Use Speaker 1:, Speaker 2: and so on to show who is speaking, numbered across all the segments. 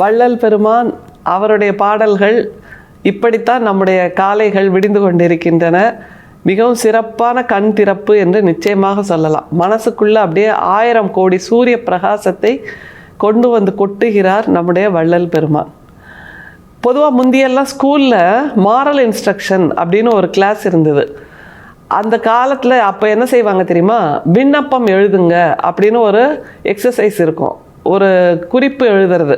Speaker 1: வள்ளல் பெருமான் அவருடைய பாடல்கள் இப்படித்தான் நம்முடைய காலைகள் விடிந்து கொண்டிருக்கின்றன. மிகவும் சிறப்பான கண் திறப்பு என்று நிச்சயமாக சொல்லலாம். மனசுக்குள்ள அப்படியே 1000 கோடி சூரிய பிரகாசத்தை கொண்டு வந்து கொட்டுகிறார் நம்முடைய வள்ளல் பெருமான். பொதுவாக முந்தியெல்லாம் ஸ்கூலில் மாரல் இன்ஸ்ட்ரக்ஷன் அப்படின்னு ஒரு கிளாஸ் இருந்தது. அந்த காலத்தில் அப்போ என்ன செய்வாங்க தெரியுமா, விண்ணப்பம் எழுதுங்க அப்படின்னு ஒரு எக்ஸசைஸ் இருக்கும், ஒரு குறிப்பு எழுதுறது.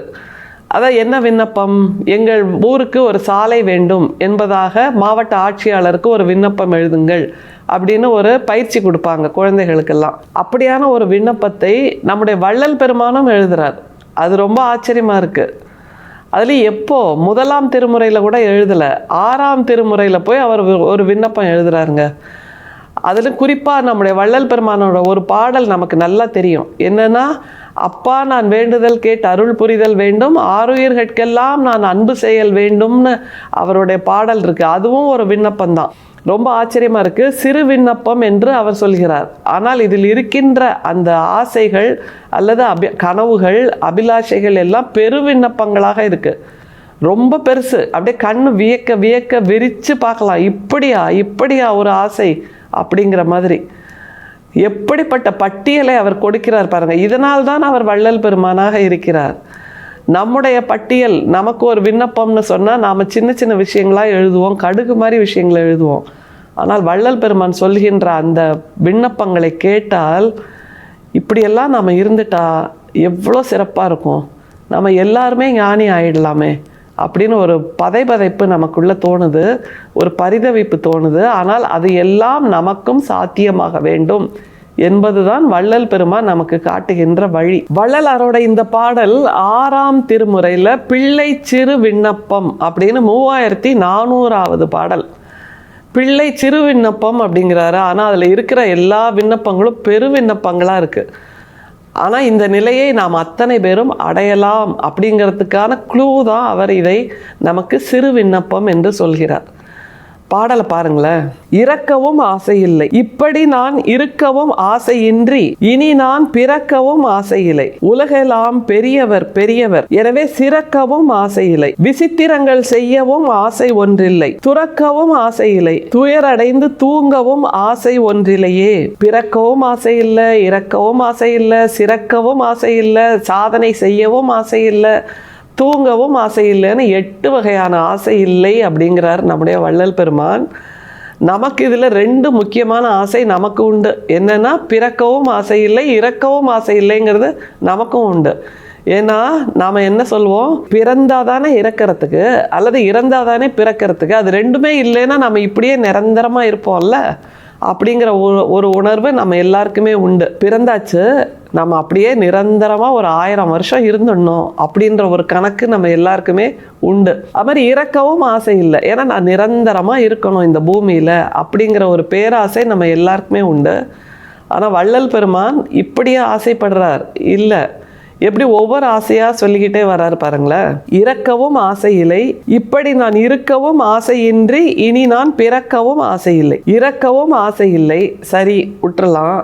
Speaker 1: அதான் என்ன விண்ணப்பம், எங்கள் ஊருக்கு ஒரு சாலை வேண்டும் என்பதாக மாவட்ட ஆட்சியாளருக்கு ஒரு விண்ணப்பம் எழுதுங்கள் அப்படின்னு ஒரு பயிற்சி கொடுப்பாங்க குழந்தைகளுக்கெல்லாம். அப்படியான ஒரு விண்ணப்பத்தை நம்முடைய வள்ளல் பெருமானும் எழுதுறார். அது ரொம்ப ஆச்சரியமாக இருக்குது. அதுலேயும் எப்போ 1ஆம் திருமுறையில் கூட எழுதலை, 6ஆம் திருமுறையில் போய் அவர் ஒரு விண்ணப்பம் எழுதுறாருங்க. அதில் குறிப்பாக நம்முடைய வள்ளல் பெருமானோட ஒரு பாடல் நமக்கு நல்லா தெரியும். என்னன்னா, அப்பா நான் வேண்டுதல் கேட்டு அருள் புரிதல் வேண்டும், ஆருயிர்கட்கெல்லாம் நான் அன்பு செயல் வேண்டும்னு அவருடைய பாடல் இருக்குது. அதுவும் ஒரு விண்ணப்பம்தான். ரொம்ப ஆச்சரியமாக இருக்குது. சிறு விண்ணப்பம் என்று அவர் சொல்கிறார். ஆனால் இதில் இருக்கின்ற அந்த ஆசைகள் அல்லது கனவுகள், அபிலாஷைகள் எல்லாம் பெரு விண்ணப்பங்களாக இருக்குது. ரொம்ப பெருசு. அப்படியே கண்ணு வியக்க வியக்க விரித்து பார்க்கலாம். இப்படியா ஒரு ஆசை அப்படிங்கிற மாதிரி எப்படிப்பட்ட பட்டியலை அவர் கொடுக்கிறார் பாருங்க. இதனால் தான் அவர் வள்ளல் பெருமானாக இருக்கிறார். நம்முடைய பட்டியல், நமக்கு ஒரு விண்ணப்பம்னு சொன்னால் நாம் சின்ன சின்ன விஷயங்களாக எழுதுவோம், கடுகு மாதிரி விஷயங்களை எழுதுவோம். ஆனால் வள்ளல் பெருமான் சொல்கின்ற அந்த விண்ணப்பங்களை கேட்டால், இப்படியெல்லாம் நம்ம இருந்துட்டா எவ்வளோ சிறப்பாக இருக்கும், நம்ம எல்லாருமே ஞானி ஆயிடலாமே அப்படின்னு ஒரு பதைப்பு நமக்குள்ளே தோணுது, ஒரு பரிதவிப்பு தோணுது. ஆனால் அது எல்லாம் நமக்கும் சாத்தியமாக வேண்டும் என்பதுதான் வள்ளல் பெருமான் நமக்கு காட்டுகின்ற வழி. வள்ளலாரோட இந்த பாடல் 6ஆம் திருமுறையில் பிள்ளை சிறு விண்ணப்பம் அப்படின்னு 3400வது பாடல். பிள்ளை சிறு விண்ணப்பம் அப்படிங்கிறாரு. ஆனால் அதில் இருக்கிற எல்லா விண்ணப்பங்களும் பெரு விண்ணப்பங்களாக இருக்குது. ஆனால் இந்த நிலையை நாம் அத்தனை பேரும் அடையலாம் அப்படிங்கிறதுக்கான க்ளூ தான் அவர் இதை நமக்கு சிறு விண்ணப்பம் என்று சொல்கிறார். பாடலை பாருங்களேன். இறக்கவும் ஆசை இல்லை, இப்படி நான் இருக்கவும் ஆசையின்றி, இனி நான் பிறக்கவும் ஆசையில்லை, உலகெல்லாம் பெரியவர் பெரியவர், எனவே சிறக்கவும் ஆசையில்லை, விசித்திரங்கள் செய்யவும் ஆசை ஒன்றில்லை, துறக்கவும் ஆசையில்லை, துயரடைந்து தூங்கவும் ஆசை ஒன்றில்லையே. பிறக்கவும் ஆசை இல்லை, இறக்கவும் ஆசை இல்லை, சிறக்கவும் ஆசை இல்லை, சாதனை செய்யவும் ஆசை இல்லை, தூங்கவும் ஆசை இல்லைன்னு 8 வகையான ஆசை இல்லை அப்படிங்கிறார் நம்முடைய வள்ளல் பெருமான். நமக்கு இதில் 2 முக்கியமான ஆசை நமக்கு உண்டு. என்னன்னா, பிறக்கவும் ஆசை இல்லை, இறக்கவும் ஆசை இல்லைங்கிறது நமக்கும் உண்டு. ஏன்னா நாம் என்ன சொல்வோம், பிறந்தாதானே இறக்கிறதுக்கு அல்லது இறந்தாதானே பிறக்கிறதுக்கு, அது ரெண்டுமே இல்லைன்னா நம்ம இப்படியே நிரந்தரமாக இருப்போம்ல அப்படிங்கிற ஒரு உணர்வு நம்ம எல்லாருக்குமே உண்டு. பிறந்தாச்சு, நம்ம அப்படியே நிரந்தரமாக ஒரு 1000 வருஷம் இருந்துடணும் அப்படின்ற ஒரு கணக்கு நம்ம எல்லாருக்குமே உண்டு. அது மாதிரி இறக்கவும் ஆசை இல்லை, ஏன்னா நான் நிரந்தரமாக இருக்கணும் இந்த பூமியில் அப்படிங்கிற ஒரு பேராசை நம்ம எல்லாருக்குமே உண்டு. ஆனால் வள்ளல் பெருமான் இப்படியே ஆசைப்படுறார் இல்லை, எப்படி ஒவ்வொரு ஆசையாக சொல்லிக்கிட்டே வர்றாரு பாருங்களேன். இறக்கவும் ஆசை இல்லை, இப்படி நான் இருக்கவும் ஆசையின்றி, இனி நான் பிறக்கவும் ஆசை இல்லை. இறக்கவும் ஆசை இல்லை, சரி விட்டுறலாம்.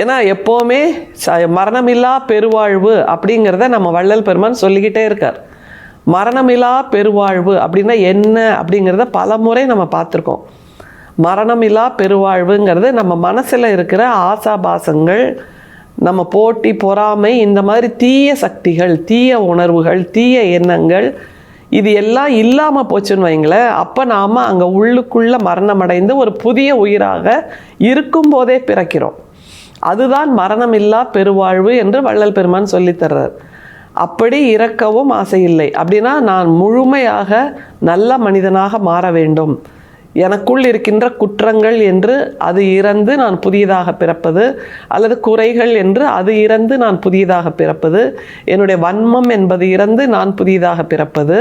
Speaker 1: ஏன்னா எப்போவுமே மரணமில்லா பெருவாழ்வு அப்படிங்கிறத நம்ம வள்ளல் பெருமான் சொல்லிக்கிட்டே இருக்கார். மரணமில்லா பெருவாழ்வு அப்படின்னா என்ன அப்படிங்கிறத பல முறை நம்ம பார்த்துருக்கோம். மரணமில்லா பெருவாழ்வுங்கிறது நம்ம மனசில் இருக்கிற ஆசாபாசங்கள், நம்ம போட்டி பொறாமை, இந்த மாதிரி தீய சக்திகள், தீய உணர்வுகள், தீய எண்ணங்கள், இது எல்லாம் இல்லாமல் போச்சுன்னு வைங்களேன். அப்போ நாம் அங்கே உள்ளுக்குள்ளே மரணமடைந்து ஒரு புதிய உயிராக இருக்கும்போதே பிறக்கிறோம். அதுதான் மரணமில்லா பெருவாழ்வு என்று வள்ளல் பெருமான் சொல்லித்தர்றார். அப்படி இறக்கவும் ஆசை இல்லை அப்படின்னா, நான் முழுமையாக நல்ல மனிதனாக மாற வேண்டும், எனக்குள் இருக்கின்ற குற்றங்கள் என்று அது இறந்து நான் புதியதாக பிறப்பது, அல்லது குறைகள் என்று அது இறந்து நான் புதியதாக பிறப்பது, என்னுடைய வன்மம் என்பது இறந்து நான் புதியதாக பிறப்பது,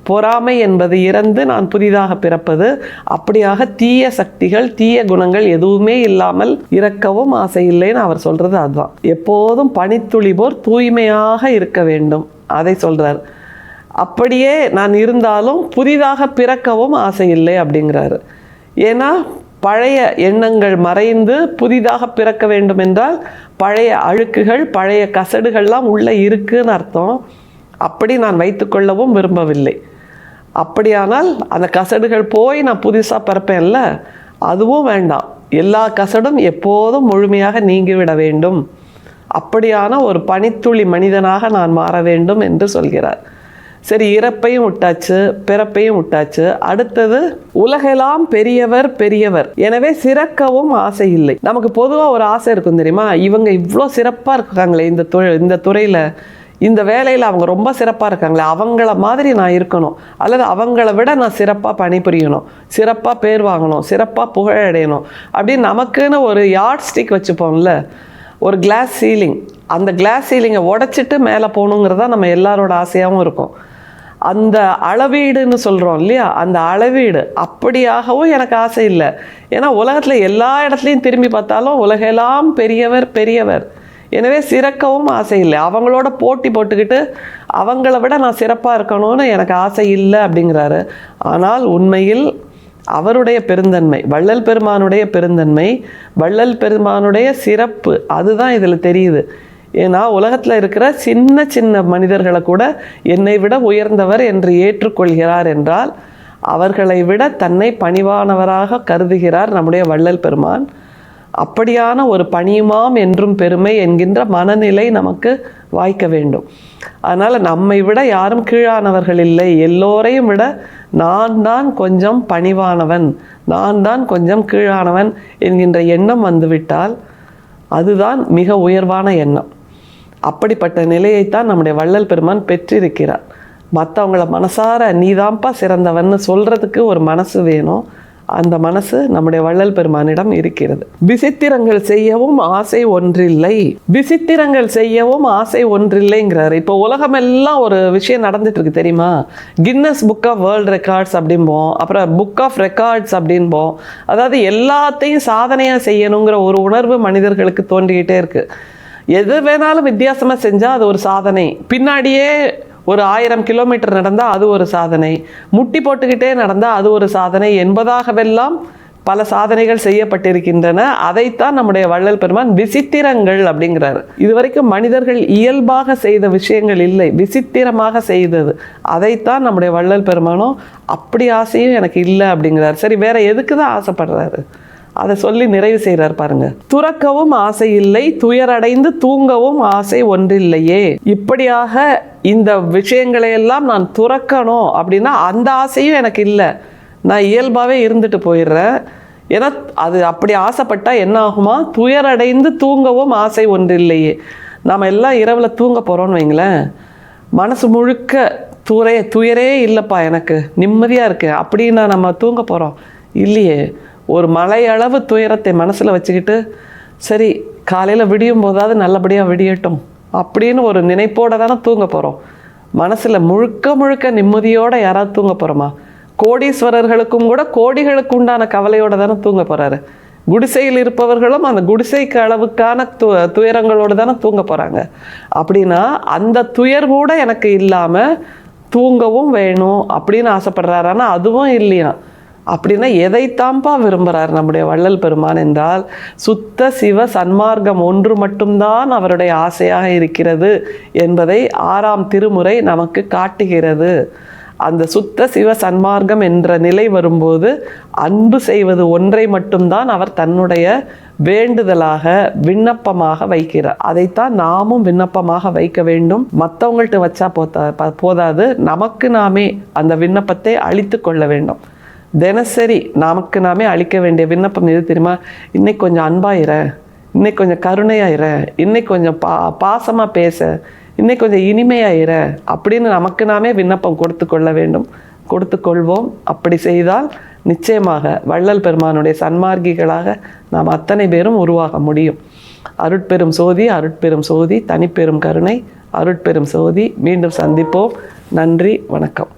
Speaker 1: பொறாமை என்பது இறந்து நான் புதிதாக பிறப்பது, அப்படியாக தீய சக்திகள் தீய குணங்கள் எதுவுமே இல்லாமல் இறக்கவும் ஆசை இல்லைன்னு அவர் சொல்றது அதுதான். எப்போதும் பனித்துளி போர் தூய்மையாக இருக்க வேண்டும், அதை சொல்றார். அப்படியே நான் இருந்தாலும் புதிதாக பிறக்கவும் ஆசை இல்லை அப்படிங்கிறாரு. ஏன்னா பழைய எண்ணங்கள் மறைந்து புதிதாக பிறக்க வேண்டும் என்றால் பழைய அழுக்குகள், பழைய கசடுகள்லாம் உள்ளே இருக்குன்னு அர்த்தம். அப்படி நான் வைத்துக்கொள்ளவும் விரும்பவில்லை. அப்படியானால் அந்த கசடுகள் போய் நான் புதுசாக பிறப்பேன்ல, அதுவும் வேண்டாம். எல்லா கசடும் எப்போதும் முழுமையாக நீங்கிவிட வேண்டும். அப்படியான ஒரு பனித்துளி மனிதனாக நான் மாற வேண்டும் என்று சொல்கிறார். சரி, இறப்பையும் விட்டாச்சு, பிறப்பையும் விட்டாச்சு. அடுத்தது, உலகெல்லாம் பெரியவர் பெரியவர், எனவே சிறக்கவும் ஆசை இல்லை. நமக்கு பொதுவாக ஒரு ஆசை இருக்கும் தெரியுமா, இவங்க இவ்வளோ சிறப்பாக இருக்காங்களே இந்த துறையில், இந்த வேலையில் அவங்க ரொம்ப சிறப்பாக இருக்காங்களே, அவங்கள மாதிரி நான் இருக்கணும், அல்லது அவங்கள விட நான் சிறப்பாக பணிபுரியணும், சிறப்பாக பேர் வாங்கணும், சிறப்பாக புகழடையணும் அப்படின்னு நமக்குன்னு ஒரு யார்ட் ஸ்டிக் வச்சுப்போம்ல, ஒரு கிளாஸ் சீலிங். அந்த கிளாஸ் சீலிங்கை உடைச்சிட்டு மேலே போகணுங்கிறதா நம்ம எல்லாரோட ஆசையாகவும் இருக்கும். அந்த அளவீடுன்னு சொல்கிறோம் இல்லையா, அந்த அளவீடு அப்படியாகவும் எனக்கு ஆசை இல்லை. ஏன்னா உலகத்தில் எல்லா இடத்துலையும் திரும்பி பார்த்தாலும் உலகெல்லாம் பெரியவர் பெரியவர், எனவே சிறக்கவும் ஆசை இல்லை. அவங்களோட போட்டி போட்டுக்கிட்டு அவங்கள விட நான் சிறப்பாக இருக்கணும்னு எனக்கு ஆசை இல்லை அப்படிங்கிறாரு. ஆனால் உண்மையில் அவருடைய பெருந்தன்மை, வள்ளல் பெருமானுடைய பெருந்தன்மை, வள்ளல் பெருமானுடைய சிறப்பு அதுதான் இதில் தெரியுது. ஏன்னா உலகத்தில் இருக்கிற சின்ன சின்ன மனிதர்களை கூட என்னை விட உயர்ந்தவர் என்று ஏற்றுக்கொள்கிறார் என்றால் அவர்களை விட தன்னை பணிவானவராக கருதுகிறார் நம்முடைய வள்ளல் பெருமான். அப்படியான ஒரு பணியுமாம் என்றும் பெருமை என்கின்ற மனநிலை நமக்கு வாய்க்க வேண்டும். அதனால் நம்மை விட யாரும் கீழானவர்கள் இல்லை, எல்லோரையும் விட நான் தான் கொஞ்சம் பணிவானவன், நான் தான் கொஞ்சம் கீழானவன் என்கின்ற எண்ணம் வந்துவிட்டால் அதுதான் மிக உயர்வான எண்ணம். அப்படிப்பட்ட நிலையைத்தான் நம்முடைய வள்ளல் பெருமான் பெற்றிருக்கிறார். மற்றவங்கள மனசார நீதான்ப்பா சிறந்தவன்னு சொல்கிறதுக்கு ஒரு மனசு வேணும். அந்த மனசு நம்முடைய வள்ளல் பெருமானிடம் இருக்கிறது. விசித்திரங்கள் செய்யவும் ஆசை ஒன்றில்லை, விசித்திரங்கள் செய்யவும் ஆசை ஒன்றில்லைங்கிறாரு. இப்போ உலகமெல்லாம் ஒரு விஷயம் நடந்துட்டு இருக்கு தெரியுமா, Guinness book of world records அப்படிம்போம், அப்புறம் புக் ஆஃப் ரெக்கார்ட்ஸ் அப்படின்போம். அதாவது எல்லாத்தையும் சாதனையாக செய்யணுங்கிற ஒரு உணர்வு மனிதர்களுக்கு தோன்றிக்கிட்டே இருக்கு. எது வேணாலும் வித்தியாசமாக செஞ்சால் அது ஒரு சாதனை, பின்னாடியே ஒரு 1000 கிலோமீட்டர் நடந்தால் அது ஒரு சாதனை, முட்டி போட்டுக்கிட்டே நடந்தால் அது ஒரு சாதனை என்பதாகவெல்லாம் பல சாதனைகள் செய்யப்பட்டிருக்கின்றன. அதைத்தான் நம்முடைய வள்ளல் பெருமான் விசித்திரங்கள் அப்படிங்கிறாரு. இதுவரைக்கும் மனிதர்கள் இயல்பாக செய்த விஷயங்கள் இல்லை, விசித்திரமாக செய்தது. அதைத்தான் நம்முடைய வள்ளல் பெருமானும் அப்படி ஆசையும் எனக்கு இல்லை அப்படிங்கிறார். சரி, வேற எதுக்கு தான் ஆசைப்படுறாரு அதை சொல்லி நிறைவு செய்கிறார் பாருங்க. துறக்கவும் ஆசை இல்லை, துயரடைந்து தூங்கவும் ஆசை ஒன்றில்லையே. இப்படியாக இந்த விஷயங்களை எல்லாம் நான் துறக்கணும் அப்படின்னா அந்த ஆசையும் எனக்கு இல்லை, நான் இயல்பாகவே இருந்துட்டு போயிடுறேன். ஏன்னா அது அப்படி ஆசைப்பட்டா என்ன ஆகுமா, துயரடைந்து தூங்கவும் ஆசை ஒன்றில்லையே. நாம் எல்லாம் இரவில் தூங்க போகிறோன்னு வைங்களேன், மனசு முழுக்க துயரே இல்லைப்பா, எனக்கு நிம்மதியாக இருக்கு அப்படின்னா நம்ம தூங்க போகிறோம் இல்லையே. ஒரு மலையளவு துயரத்தை மனசில் வச்சுக்கிட்டு சரி காலையில் விடியும் போதாவது நல்லபடியாக விடியட்டும் அப்படின்னு ஒரு நினைப்போடு தானே தூங்க போகிறோம். மனசில் முழுக்க முழுக்க நிம்மதியோடு யாராவது தூங்க போகிறோமா? கோடீஸ்வரர்களுக்கும் கூட கோடிகளுக்கு உண்டான கவலையோடு தானே தூங்க போகிறாரு. குடிசையில் இருப்பவர்களும் அந்த குடிசைக்கு அளவுக்கான துயரங்களோடு தானே தூங்க போகிறாங்க. அப்படின்னா அந்த துயர் கூட எனக்கு இல்லாமல் தூங்கவும் வேணும் அப்படின்னு ஆசைப்படுறாரு. ஆனால் அதுவும் இல்லையா. அப்படின்னா எதைத்தாம்பா விரும்புகிறார் நம்முடைய வள்ளல் பெருமான் என்றால் சுத்த சிவ சன்மார்க்கம் ஒன்று மட்டும்தான் அவருடைய ஆசையாக இருக்கிறது என்பதை 6ஆம் திருமுறை நமக்கு காட்டுகிறது. அந்த சுத்த சிவ சன்மார்க்கம் என்ற நிலை வரும்போது அன்பு செய்வது ஒன்றை மட்டும்தான் அவர் தன்னுடைய வேண்டுதலாக விண்ணப்பமாக வைக்கிறார். அதைத்தான் நாமும் விண்ணப்பமாக வைக்க வேண்டும். மற்றவங்கள்ட்ட வச்சா போதாது, நமக்கு நாமே அந்த விண்ணப்பத்தை அளித்து கொள்ள வேண்டும். தினசரி நமக்கு நாமே அளிக்க வேண்டிய விண்ணப்பம் எது தெரியுமா? இன்னைக்கு கொஞ்சம் அன்பாயிர, இன்னைக்கு கொஞ்சம் கருணையாயிர, இன்னைக்கு கொஞ்சம் பாசமாக பேச, இன்னைக்கு கொஞ்சம் இனிமையாயிர அப்படின்னு நமக்கு நாமே விண்ணப்பம் கொடுத்து கொள்ள வேண்டும். கொடுத்து கொள்வோம். அப்படி செய்தால் நிச்சயமாக வள்ளல் பெருமானுடைய சன்மார்க்கிகளாக நாம் அத்தனை பேரும் உருவாக முடியும். அருட்பெரும் சோதி, அருட்பெரும் சோதி, தனிப்பெரும் கருணை, அருட்பெரும் சோதி. மீண்டும் சந்திப்போம். நன்றி, வணக்கம்.